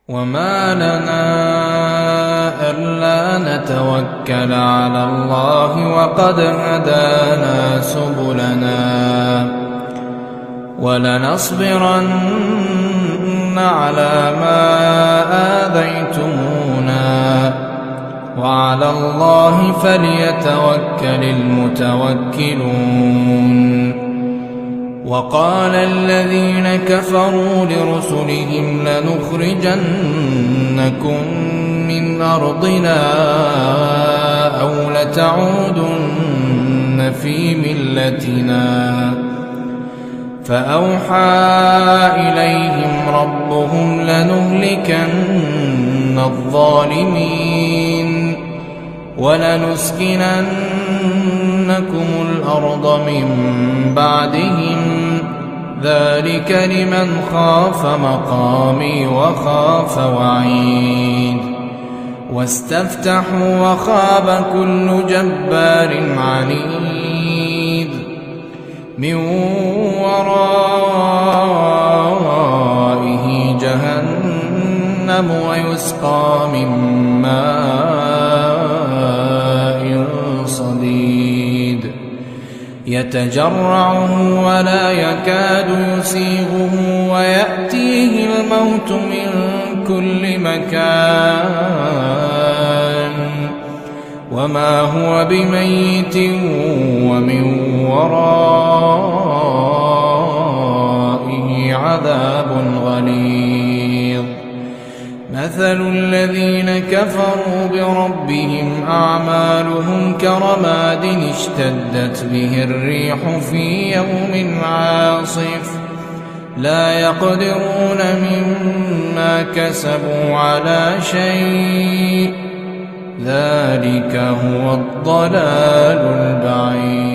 وما لنا ألا نتوكل على الله وقد هدانا سبلنا ولنصبرن على ما آذيتمونا وعلى الله فليتوكل المتوكلون. وقال الذين كفروا لرسلهم لنخرجنكم من أرضنا أو لتعودن في ملتنا فأوحى إليهم ربهم لنهلكن الظالمين ولنسكننكم الأرض من بعدهم ذلك لمن خاف مقامي وخاف وعيد. واستفتحوا وخاب كل جبار عنيد من ورائه جهنم ويسقى من ماء صديد يتجرعه ولا يكاد يسيغه ويأتيه الموت من كل مكان وما هو بميت ومن ورائه عذاب غليظ. مثل الذين كفروا بربهم أعمالهم كرماد اشتدت به الريح في يوم عاصف لا يقدرون مما كسبوا على شيء ذلك هو الضلال البعيد.